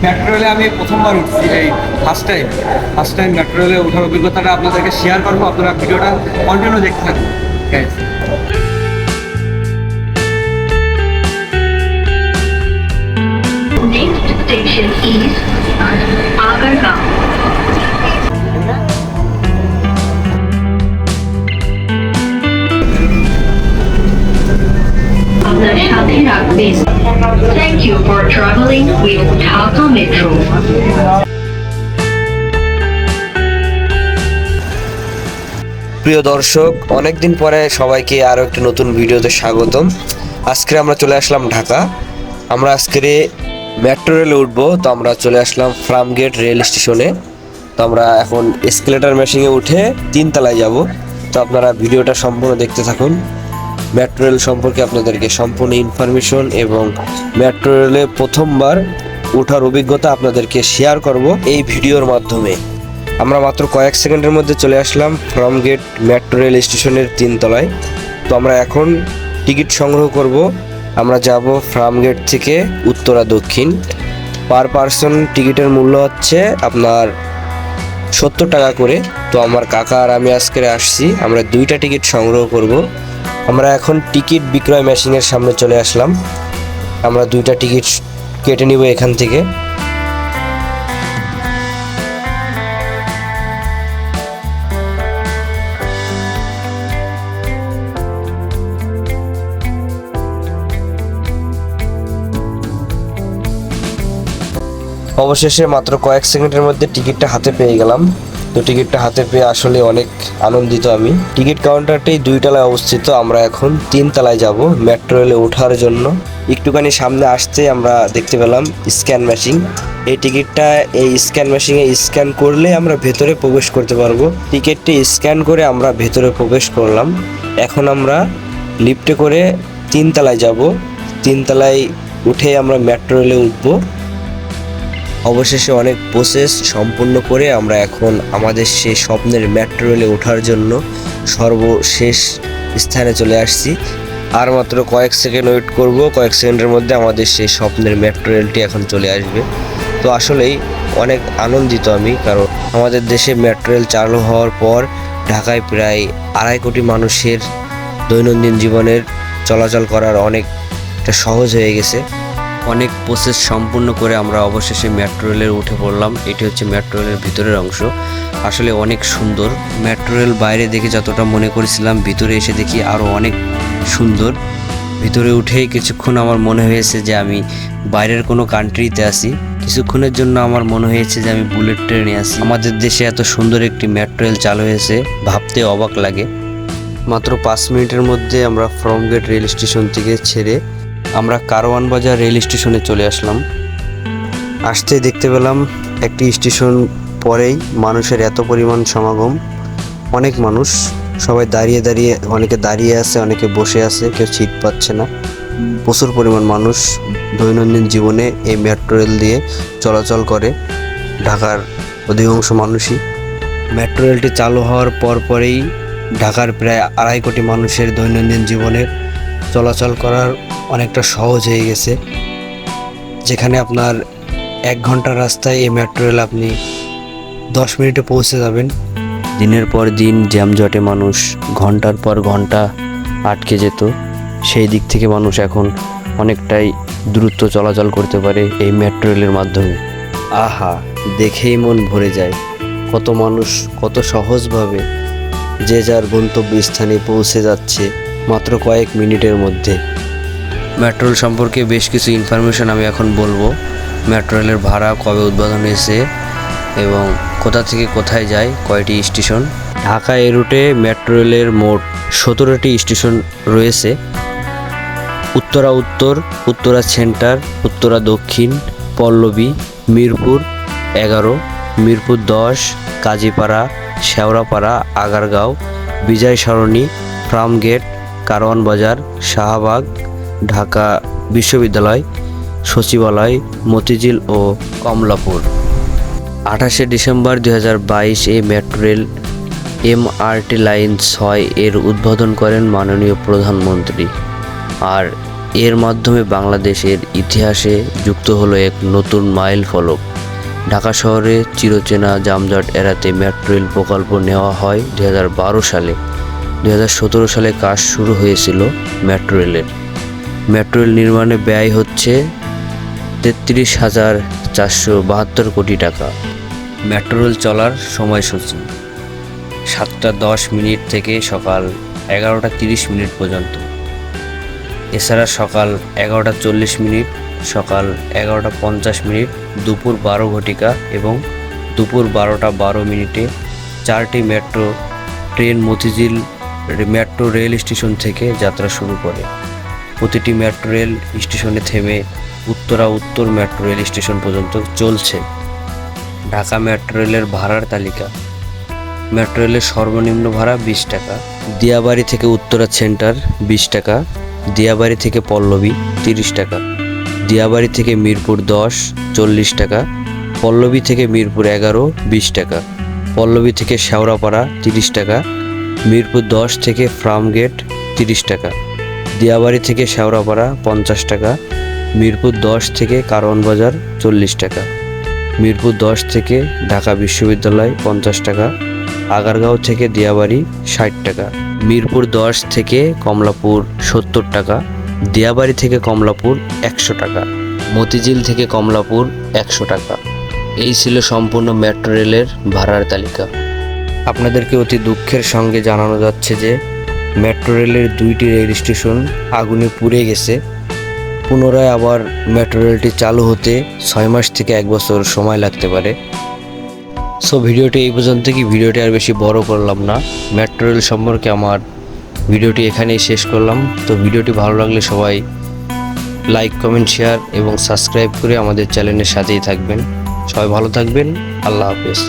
Metro রেলে আমি প্রথমবার উঠছি, এই ফার্স্ট টাইম মেট্রো রেলে ওঠার অভিজ্ঞতাটা আপনাদেরকে শেয়ার করবো। আপনারা ভিডিওটা কন্টিনিউ দেখতে থাকুন guys. Next station is Agargaon. আপনার সাথে রাখবেন। Thank you for traveling with Dhaka Metro. প্রিয় দর্শক, অনেকদিন পরে সবাইকে আরও একটি নতুন ভিডিওতে স্বাগতম। আজকে আমরা চলে আসলাম ঢাকা। আমরা আজকে মেট্রো রেলে উঠবো, তো আমরা চলে আসলাম ফার্মগেট রেল স্টেশনে। তো আমরা এখন এসকেলেটর মেশিনে উঠে 3 তলায় যাব। তো আপনারা ভিডিওটা সম্পূর্ণ দেখতে থাকুন। মেট্রো রেল সম্পর্কে আপনাদেরকে সম্পূর্ণ ইনফরমেশন এবং মেট্রো রেলে প্রথমবার ওঠার অভিজ্ঞতা আপনাদেরকে শেয়ার করব এই ভিডিওর মাধ্যমে। আমরা মাত্র কয়েক সেকেন্ডের মধ্যে চলে আসলাম ফার্মগেট মেট্রো রেল স্টেশনের 3 তলায়। তো আমরা এখন টিকিট সংগ্রহ করব। আমরা যাব ফার্মগেট থেকে উত্তরা দক্ষিণ। পার পারসন টিকিটের মূল্য হচ্ছে আপনার 70 টাকা করে। তো আমার কাকা আর আমি আজকে আসছি, আমরা 2টা টিকিট সংগ্রহ করব। আমরা এখন টিকিট বিক্রয় মেশিনের সামনে চলে আসলাম। আমরা 2টা টিকিট কেটে নিব এখান থেকে। অবশেষে মাত্র কয়েক সেকেন্ডের মধ্যে টিকিটটা হাতে পেয়ে গেলাম। তো টিকিটটা হাতে পেয়ে আসলে অনেক আনন্দিত আমি। টিকিট কাউন্টারটি 2 তলায় অবস্থিত। আমরা এখন 3 তলায় যাব মেট্রো রেলে ওঠার জন্য। একটুখানি সামনে আসতে আমরা দেখতে পেলাম স্ক্যান মেশিন। এই টিকিটটা এই স্ক্যান মেশিনে স্ক্যান করলে আমরা ভেতরে প্রবেশ করতে পারবো। টিকিটটি স্ক্যান করে আমরা ভেতরে প্রবেশ করলাম। এখন আমরা লিফটে করে 3 তলায় যাব। 3 তলায় উঠে আমরা মেট্রো রেলে উঠবো। অবশেষে অনেক প্রসেস সম্পূর্ণ করে আমরা এখন আমাদের সেই স্বপ্নের মেট্রো রেলে ওঠার জন্য সর্বশেষ স্থানে চলে আসছি। আর মাত্র কয়েক সেকেন্ড ওয়েট করব। কয়েক সেকেন্ডের মধ্যে আমাদের সেই স্বপ্নের মেট্রো রেলটি এখন চলে আসবে। তো আসলেই অনেক আনন্দিত আমি, কারণ আমাদের দেশে মেট্রো রেল চালু হওয়ার পর ঢাকায় প্রায় 2.5 কোটি মানুষের দৈনন্দিন জীবনের চলাচল করার অনেকটা সহজ হয়ে গেছে। অনেক প্রসেস সম্পূর্ণ করে আমরা অবশেষে মেট্রো রেলে উঠে পড়লাম। এটি হচ্ছে মেট্রো রেলের ভিতরের অংশ। আসলে অনেক সুন্দর। মেট্রো রেল বাইরে দেখে যতটা মনে করেছিলাম, ভিতরে এসে দেখি আরও অনেক সুন্দর। ভিতরে উঠেই কিছুক্ষণ আমার মনে হয়েছে যে আমি বাইরের কোনো কান্ট্রিতে আছি। কিছুক্ষণের জন্য আমার মনে হয়েছে যে আমি বুলেট ট্রেনে আছি। আমাদের দেশে এত সুন্দর একটি মেট্রো রেল চালু হয়েছে, ভাবতে অবাক লাগে। মাত্র 5 মিনিটের মধ্যে আমরা ফার্মগেট রেল স্টেশন থেকে ছেড়ে আমরা কারওয়ান বাজার রেল স্টেশনে চলে আসলাম। আসতেই দেখতে পেলাম একটি স্টেশন পরেই মানুষের এত পরিমাণ সমাগম। অনেক মানুষ, সবাই দাঁড়িয়ে দাঁড়িয়ে, অনেকে দাঁড়িয়ে আছে, অনেকে বসে আছে, কেউ সিট পাচ্ছে না। প্রচুর পরিমাণ মানুষ দৈনন্দিন জীবনে এই মেট্রো রেল দিয়ে চলাচল করে। ঢাকার অধিকাংশ মানুষই মেট্রো রেলটি চালু হওয়ার পরেই ঢাকার প্রায় 2.5 কোটি মানুষের দৈনন্দিন জীবনের চলাচল করার অনেকটা সহজ হয়ে গেছে। যেখানে আপনার 1 ঘন্টার রাস্তায় এই মেট্রো রেল আপনি 10 মিনিটে পৌঁছে যাবেন। দিনের পর দিন জ্যামজটে মানুষ ঘন্টার পর ঘন্টা আটকে যেত, সেই দিক থেকে মানুষ এখন অনেকটাই দ্রুত চলাচল করতে পারে এই মেট্রো রেলের মাধ্যমে। আহা, দেখেই মন ভরে যায়। কত মানুষ কত সহজভাবে যে যার গন্তব্যস্থানে পৌঁছে যাচ্ছে মাত্র কয়েক মিনিটের মধ্যে। মেট্রো রেল সম্পর্কে বেশ কিছু ইনফরমেশন আমি এখন বলবো। মেট্রো রেলের ভাড়া, কবে উদ্বোধন হয়েছে এবং কোথা থেকে কোথায় যায়, কয়টি স্টেশন। ঢাকা এই রুটে মেট্রো রেলের মোট 17টি স্টেশন রয়েছে। উত্তরা উত্তর, উত্তরা সেন্টার, উত্তরা দক্ষিণ, পল্লবী, মিরপুর 11, মিরপুর 10, কাজীপাড়া, শেওড়াপাড়া, আগারগাঁও, বিজয় সরণি, ফার্মগেট, কারওয়ান বাজার, শাহবাগ, ঢাকা বিশ্ববিদ্যালয়, সচিবালয়, মতিঝিল ও কমলাপুর। 28শে ডিসেম্বর 2022 এই মেট্রো রেল MRT লাইন 6 এর উদ্বোধন করেন মাননীয় প্রধানমন্ত্রী। আর এর মাধ্যমে বাংলাদেশের ইতিহাসে যুক্ত হলো এক নতুন মাইল ফলক। ঢাকা শহরে চিরচেনা যানজট এড়াতে মেট্রো রেল প্রকল্প নেওয়া হয় 2012 সালে। 2017 সালে কাজ শুরু হয়েছিল মেট্রো রেলের। মেট্রো রেল নির্মাণে ব্যয় হচ্ছে 33,472 কোটি টাকা। মেট্রো রেল চলার সময়সূচি 7:10 থেকে সকাল 11:30 পর্যন্ত। এছাড়া সকাল 11:40, সকাল 11:50, দুপুর 12 ঘটিকা এবং দুপুর 12:12 চারটি metro train Motijheel metro rail station থেকে যাত্রা শুরু করে। প্রতিটি মেট্রো রেল স্টেশনে থেমে উত্তরা উত্তর মেট্রো রেল স্টেশন পর্যন্ত চলছে। ঢাকা মেট্রো রেলের ভাড়ার তালিকা। মেট্রো রেলের সর্বনিম্ন ভাড়া 20 টাকা। দিয়াবাড়ি থেকে উত্তরা সেন্টার 20 টাকা। দিয়াবাড়ি থেকে পল্লবী 30 টাকা। দিয়াবাড়ি থেকে মিরপুর 10 40 টাকা। পল্লবী থেকে মিরপুর 11 20 টাকা। পল্লবী থেকে শেওড়াপাড়া 30 টাকা। মিরপুর 10 থেকে ফার্মগেট 30 টাকা। দিয়াবাড়ি থেকে শেওড়াপাড়া 50 টাকা। মিরপুর 10 থেকে কারওয়ান বাজার 40 টাকা। মিরপুর 10 থেকে ঢাকা বিশ্ববিদ্যালয় 50 টাকা। আগারগাঁও থেকে দিয়াবাড়ি 60 টাকা। মিরপুর 10 থেকে কমলাপুর 70 টাকা। দিয়াবাড়ি থেকে কমলাপুর 100 টাকা। মতিঝিল থেকে কমলাপুর 100 টাকা। এই ছিল সম্পূর্ণ মেট্রো রেলের ভাড়ার তালিকা। আপনাদেরকে অতি দুঃখের সঙ্গে জানানো যাচ্ছে যে মেট্রো রেলের 2টি রেল স্টেশন আগুনে পুড়ে গেছে। পুনরায় আবার মেট্রো রেলটি চালু হতে 6 মাস থেকে 1 বছর সময় লাগতে পারে। সো ভিডিওটি এই পর্যন্ত, ভিডিওটি আর বেশি বড় করলাম না। মেট্রো রেল সম্পর্কে আমার ভিডিওটি এখানেই শেষ করলাম। তো ভিডিওটি ভালো লাগলে সবাই লাইক, কমেন্ট, শেয়ার এবং সাবস্ক্রাইব করে আমাদের চ্যানেলের সাথেই থাকবেন। সবাই ভালো থাকবেন। আল্লাহ হাফেজ।